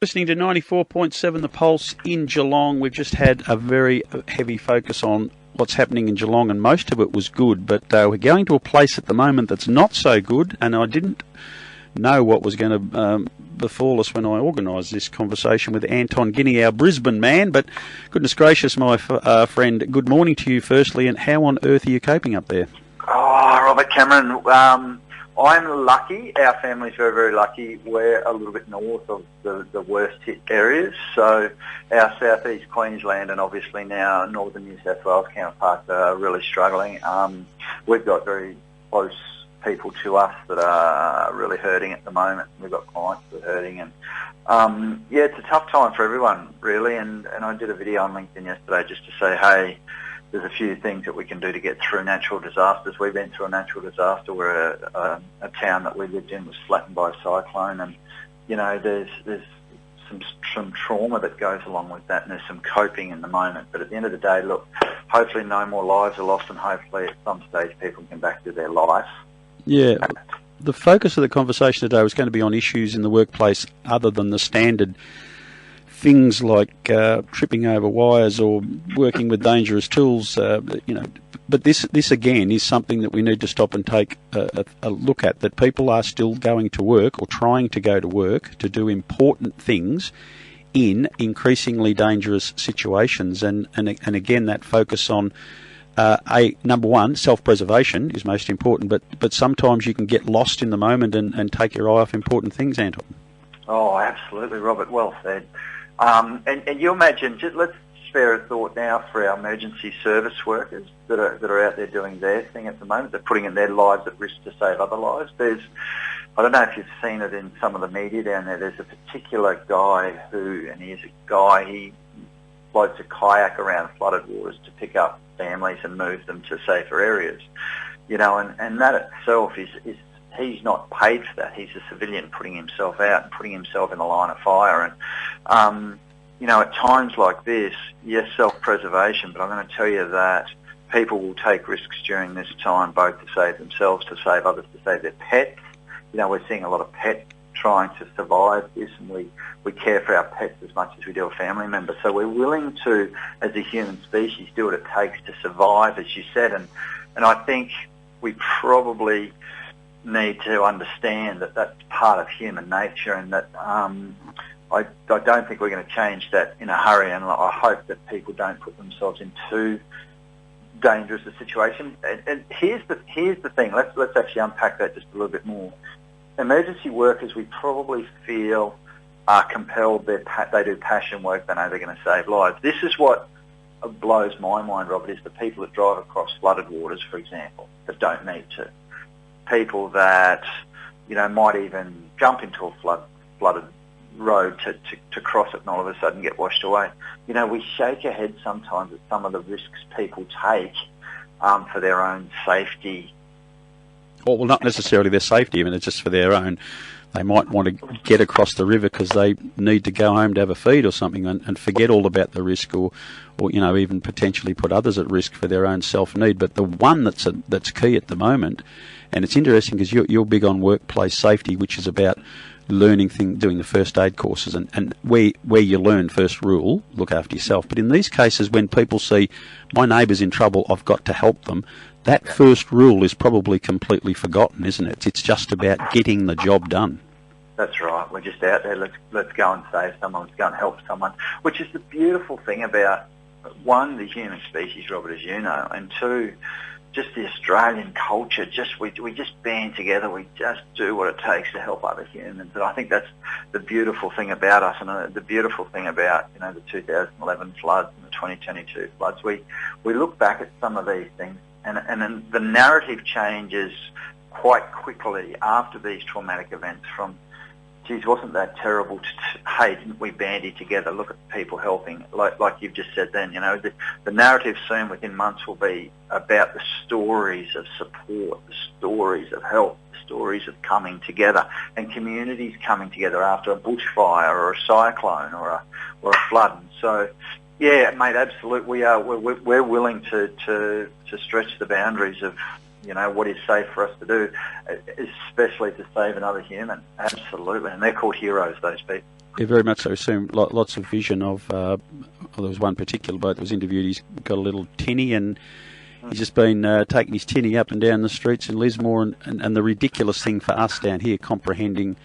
Listening to 94.7 The Pulse in Geelong. We've just had a very heavy focus on what's happening in Geelong, and most of it was good, but we're going to a place at the moment that's not so good, and I didn't know what was going to befall us when I organised this conversation with Anton Guinea, our Brisbane man. But goodness gracious, my friend, good morning to you firstly, and how on earth are you coping up there? Oh, Robert Cameron, I'm lucky. Our family's very, very lucky. We're a little bit north of the worst hit areas. So our southeast Queensland and obviously now northern New South Wales counterparts are really struggling. We've got very close people to us that are really hurting at the moment. We've got clients that are hurting, and yeah, it's a tough time for everyone, really. And I did a video on LinkedIn yesterday just to say, hey, there's a few things that we can do to get through natural disasters. We've been through a natural disaster where a town that we lived in was flattened by a cyclone, and you know there's some trauma that goes along with that, and there's some coping in the moment. But at the end of the day, look, hopefully no more lives are lost, and hopefully at some stage people can get back to their life. Yeah. The focus of the conversation today was going to be on issues in the workplace other than the standard things like tripping over wires or working with dangerous tools, But this again is something that we need to stop and take a look at. That people are still going to work or trying to go to work to do important things in increasingly dangerous situations, and again that focus on number one, self-preservation is most important. But sometimes you can get lost in the moment and take your eye off important things, Anton. Oh, absolutely, Robert. Well said. And you imagine, let's spare a thought now for our emergency service workers that are out there doing their thing at the moment. They're putting in their lives at risk to save other lives. I don't know if you've seen it in some of the media down there, there's a particular guy he floats a kayak around flooded waters to pick up families and move them to safer areas. And that itself is he's not paid for that. He's a civilian putting himself out and putting himself in the line of fire. And, at times like this, yes, self-preservation, but I'm going to tell you that people will take risks during this time, both to save themselves, to save others, to save their pets. We're seeing a lot of pets trying to survive this, and we care for our pets as much as we do a family member. So we're willing to, as a human species, do what it takes to survive, as you said. And I think we probably need to understand that that's part of human nature, and that I don't think we're going to change that in a hurry, and I hope that people don't put themselves in too dangerous a situation. And here's the thing. Let's actually unpack that just a little bit more. Emergency workers, we probably feel are compelled. They do passion work. They know they're going to save lives. This is what blows my mind, Robert, is the people that drive across flooded waters, for example, that don't need to. People that, might even jump into a flooded road to cross it and all of a sudden get washed away. We shake our heads sometimes at some of the risks people take for their own safety. Well, not necessarily their safety. I mean, it's just for their own. They might want to get across the river because they need to go home to have a feed or something, and forget all about the risk, or even potentially put others at risk for their own self-need. But the one that's key at the moment, and it's interesting because you're big on workplace safety, which is about learning doing the first aid courses, and where you learn first rule, look after yourself. But in these cases, when people see my neighbour's in trouble, I've got to help them, that first rule is probably completely forgotten, isn't it? It's just about getting the job done. That's right. We're just out there. Let's go and save someone. Let's go and help someone. Which is the beautiful thing about, one, the human species, Robert, as you know, and two, just the Australian culture. We just band together. We just do what it takes to help other humans. And I think that's the beautiful thing about us, and the beautiful thing about the 2011 floods and the 2022 floods. We look back at some of these things, and then the narrative changes quite quickly after these traumatic events from, geez, wasn't that terrible? Hey, didn't we bandy together? Look at people helping. Like you've just said then, the narrative soon within months will be about the stories of support, the stories of help, the stories of coming together, and communities coming together after a bushfire or a cyclone or a flood. And so, yeah, mate, absolutely. We're willing to stretch the boundaries of what is safe for us to do, especially to save another human. Absolutely. And they're called heroes, those people. very much so. Soon, lots of vision of. Well, there was one particular bloke that was interviewed. He's got a little tinny, and he's just been taking his tinny up and down the streets in Lismore, and the ridiculous thing for us down here, comprehending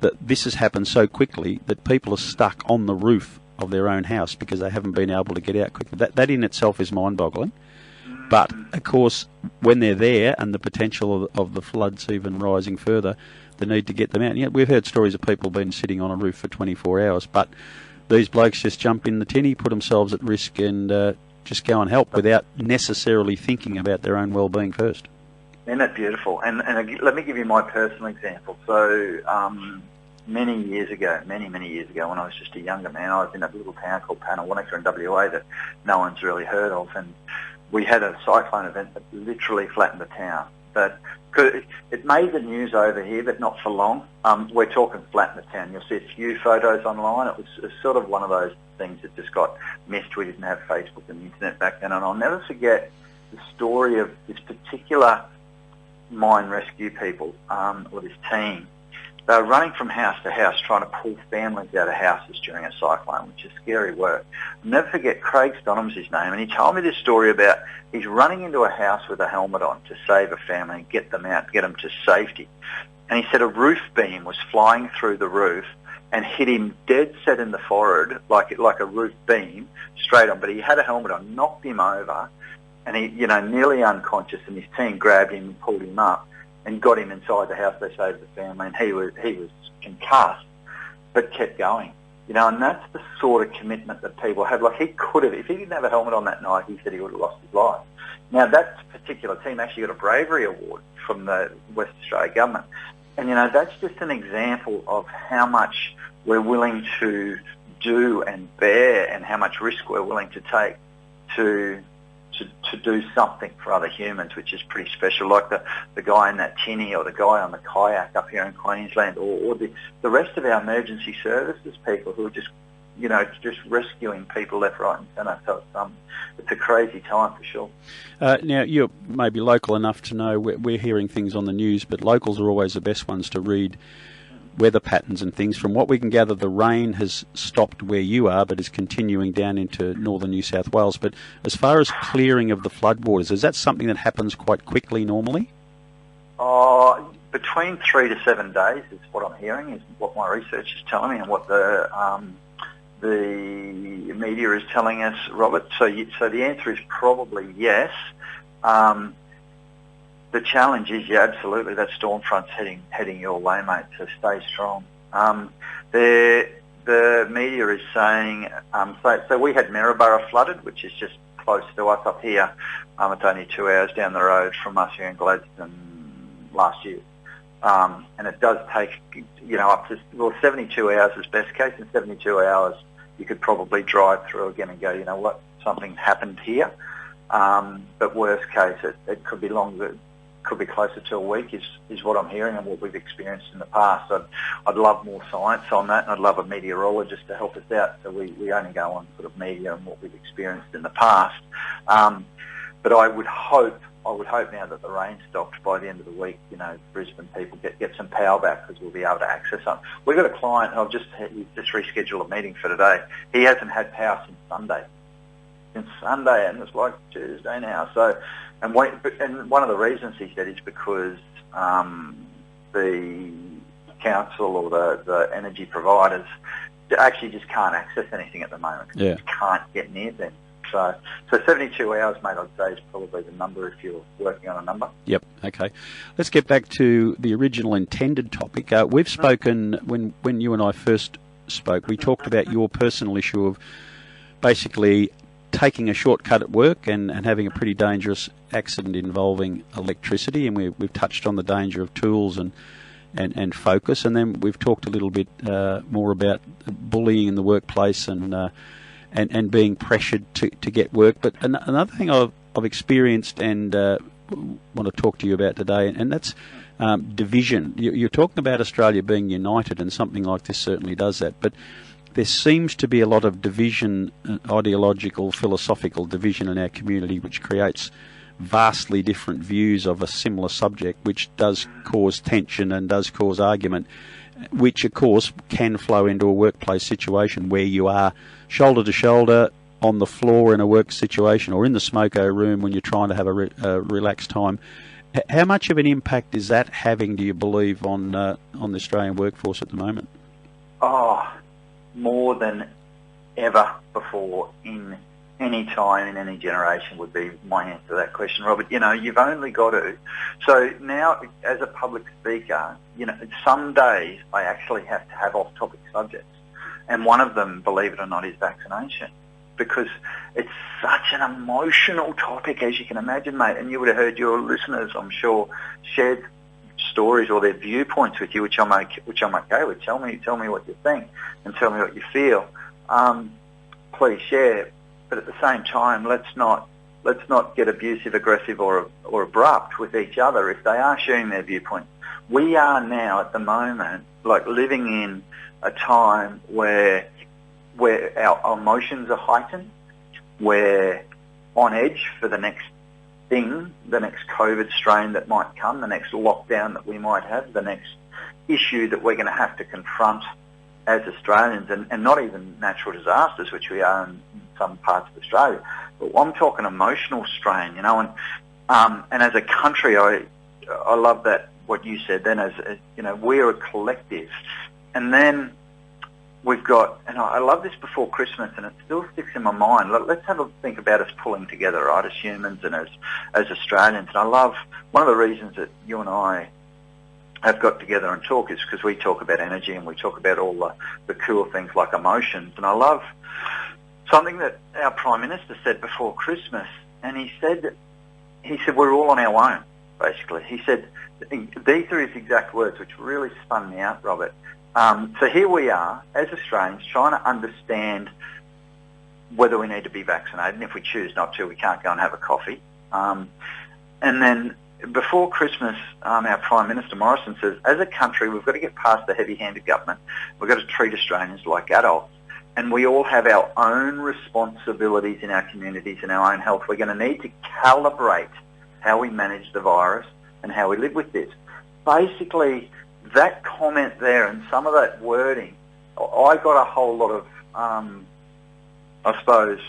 that this has happened so quickly that people are stuck on the roof of their own house because they haven't been able to get out quickly. That in itself is mind-boggling. But, of course, when they're there and the potential of the floods even rising further, the need to get them out. We've heard stories of people being sitting on a roof for 24 hours, but these blokes just jump in the tinny, put themselves at risk and just go and help without necessarily thinking about their own well-being first. Isn't that beautiful? And let me give you my personal example. So many years ago, when I was just a younger man, I was in a little town called Panawanaca in WA that no one's really heard of, and we had a cyclone event that literally flattened the town. But it made the news over here, but not for long. We're talking flatten the town. You'll see a few photos online. It was sort of one of those things that just got missed. We didn't have Facebook and the internet back then. And I'll never forget the story of this particular mine rescue people, or this team. They were running from house to house trying to pull families out of houses during a cyclone, which is scary work. I'll never forget, Craig Stonham's his name, and he told me this story about he's running into a house with a helmet on to save a family and get them out, get them to safety. And he said a roof beam was flying through the roof and hit him dead set in the forehead, like a roof beam, straight on. But he had a helmet on, knocked him over, and he, nearly unconscious, and his team grabbed him and pulled him up and got him inside the house. They saved the family, and he was concussed, but kept going. And that's the sort of commitment that people have. Like, he could have, if he didn't have a helmet on that night, he said he would have lost his life. Now, that particular team actually got a bravery award from the West Australia government. And, that's just an example of how much we're willing to do and bear and how much risk we're willing to take to do something for other humans, which is pretty special, like the guy in that tinny or the guy on the kayak up here in Queensland, or the rest of our emergency services people who are just rescuing people left, right and centre. So it's a crazy time for sure. Now, you're maybe local enough to know we're hearing things on the news, but locals are always the best ones to read weather patterns and things. From what we can gather, the rain has stopped where you are, but is continuing down into northern New South Wales. But as far as clearing of the floodwaters, is that something that happens quite quickly normally? Between 3 to 7 days is what I'm hearing, is what my research is telling me, and what the media is telling us, Robert. So the answer is probably yes. The challenge is, absolutely, that storm front's heading your way, mate, so stay strong. The media is saying, so we had Maryborough flooded, which is just close to us up here. It's only 2 hours down the road from us here in Gladstone last year. And it does take, up to, 72 hours is best case. In 72 hours, you could probably drive through again and go, you know what, something happened here. But worst case, it could be longer. Could be closer to a week is what I'm hearing and what we've experienced in the past. I'd love more science on that, and I'd love a meteorologist to help us out, so we only go on sort of media and what we've experienced in the past. But I would hope now that the rain stopped by the end of the week, Brisbane people get some power back, because we'll be able to access them. We've got a client, he's just rescheduled a meeting for today. He hasn't had power since Sunday, and it's like Tuesday now. So. And one of the reasons, he said, is because the council or the energy providers actually just can't access anything at the moment. Yeah. Just can't get near them. So 72 hours, mate, I'd say is probably the number if you're working on a number. Yep, okay. Let's get back to the original intended topic. We've spoken, when you and I first spoke, we talked about your personal issue of basically taking a shortcut at work and having a pretty dangerous accident involving electricity, and we've touched on the danger of tools and focus, and then we've talked a little bit more about bullying in the workplace and being pressured to get work. But another thing I've experienced and want to talk to you about today, and that's division. You're talking about Australia being united, and something like this certainly does that, but there seems to be a lot of division, ideological, philosophical division in our community, which creates vastly different views of a similar subject, which does cause tension and does cause argument. which of course can flow into a workplace situation where you are shoulder to shoulder on the floor in a work situation or in the smoko room when you're trying to have a relaxed time. How much of an impact is that having, do you believe, on the Australian workforce at the moment? Oh, more than ever before in any time in any generation would be my answer to that question, Robert. You know, you've only got to. So now, as a public speaker, you know, some days I actually have to have off-topic subjects, and one of them, believe it or not, is vaccination, because it's such an emotional topic, as you can imagine, mate. And you would have heard your listeners, I'm sure, shared stories or their viewpoints with you, which I'm okay with. Tell me what you think and tell me what you feel. Please share. But at the same time, let's not get abusive, aggressive, or abrupt with each other if they are sharing their viewpoint. We are now at the moment like living in a time where our emotions are heightened. We're on edge for the next thing, the next COVID strain that might come, the next lockdown that we might have, the next issue that we're going to have to confront as Australians, and not even natural disasters, which we are in some parts of Australia. But I'm talking emotional strain, you know, and as a country, I love that, what you said then, as you know, we're a collective. And then we've got, and I love this before Christmas, and it still sticks in my mind. Let's have a think about us pulling together, right, as humans and as Australians. And I love, one of the reasons that you and I have got together and talk is because we talk about energy and we talk about all the cool things like emotions. And I love something that our Prime Minister said before Christmas, and he said we're all on our own, basically. He said, these are his exact words, which really spun me out, Robert. So here we are, as Australians, trying to understand whether we need to be vaccinated, and if we choose not to, we can't go and have a coffee. And then before Christmas, our Prime Minister Morrison says, as a country, we've got to get past the heavy-handed government. We've got to treat Australians like adults. And we all have our own responsibilities in our communities and our own health. We're going to need to calibrate how we manage the virus and how we live with this. Basically, that comment there and some of that wording, I got a whole lot of, I suppose,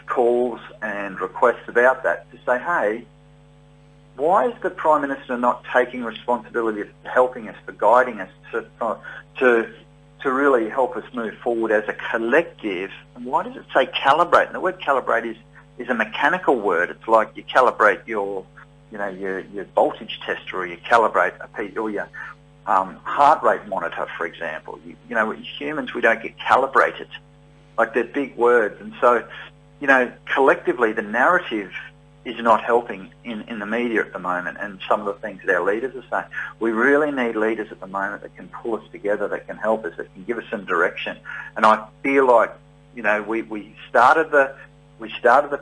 calls and requests about that to say, hey, why is the Prime Minister not taking responsibility for helping us, for guiding us, to really help us move forward as a collective? And why does it say calibrate? And the word calibrate is a mechanical word. It's like you calibrate your voltage tester, or you calibrate or your heart rate monitor, for example. You know, humans, we don't get calibrated. Like, they're big words. And so, you know, collectively the narrative is not helping in the media at the moment, and some of the things that our leaders are saying. We really need leaders at the moment that can pull us together, that can help us, that can give us some direction. And I feel like, you know, we started the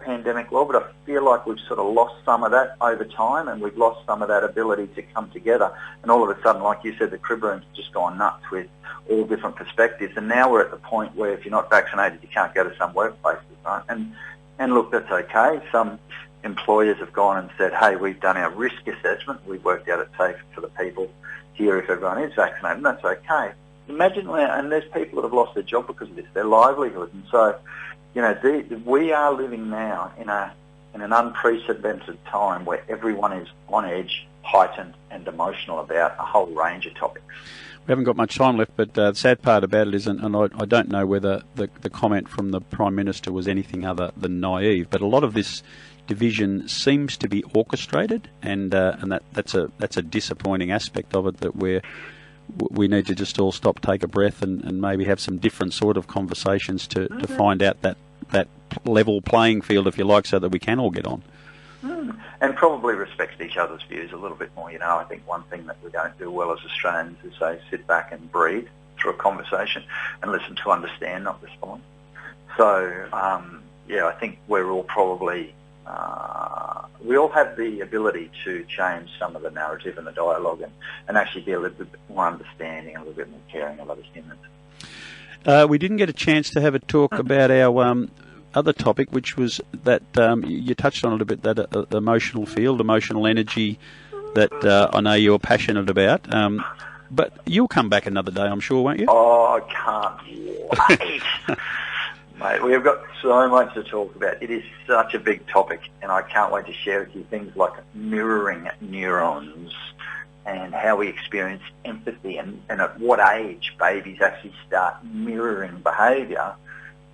pandemic well, but I feel like we've sort of lost some of that over time, and we've lost some of that ability to come together. And all of a sudden, like you said, the crib room's just gone nuts with all different perspectives. And now we're at the point where if you're not vaccinated, you can't go to some workplaces, right? And look, that's okay. Some employers have gone and said, hey, we've done our risk assessment. We've worked out it's safe for the people here if everyone is vaccinated, and that's okay. Imagine, and there's people that have lost their job because of this, their livelihood. And so, you know, we are living now in an unprecedented time where everyone is on edge, heightened and emotional about a whole range of topics. We haven't got much time left, but the sad part about it is, and I don't know whether the comment from the Prime Minister was anything other than naive, but a lot of this division seems to be orchestrated, and that's a disappointing aspect of it, that we need to just all stop, take a breath, and maybe have some different sort of conversations to find out that level playing field, if you like, so that we can all get on. And probably respect each other's views a little bit more. You know, I think one thing that we don't do well as Australians is, say, sit back and breathe through a conversation and listen to understand, not respond. So, I think we're all probably, we all have the ability to change some of the narrative and the dialogue and actually be a little bit more understanding, a little bit more caring of other humans. We didn't get a chance to have a talk about our other topic, which was that you touched on a little bit, that emotional field, emotional energy that I know you're passionate about. But you'll come back another day, I'm sure, won't you? Oh, I can't wait. Mate, we have got so much to talk about. It is such a big topic, and I can't wait to share with you things like mirroring neurons and how we experience empathy and at what age babies actually start mirroring behaviour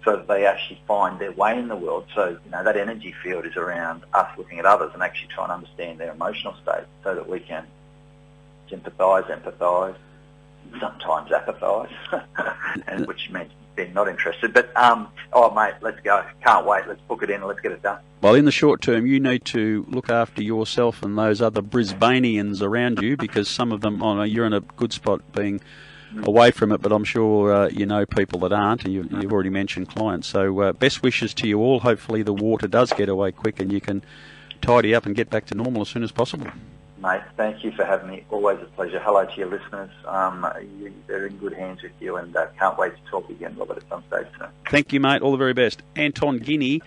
so that they actually find their way in the world. So, that energy field is around us looking at others and actually trying to understand their emotional state so that we can sympathise, empathise, sometimes apathise, and which means being not interested. But, mate, let's go. Can't wait. Let's book it in and let's get it done. Well, in the short term, you need to look after yourself and those other Brisbaneans around you, because some of them, you're in a good spot being away from it, but I'm sure you know people that aren't, and you've already mentioned clients. So best wishes to you all. Hopefully the water does get away quick and you can tidy up and get back to normal as soon as possible. Mate, thank you for having me. Always a pleasure. Hello to your listeners. They're in good hands with you, and can't wait to talk again, Robert, at some stage soon. Thank you, mate. All the very best. Anton Guinea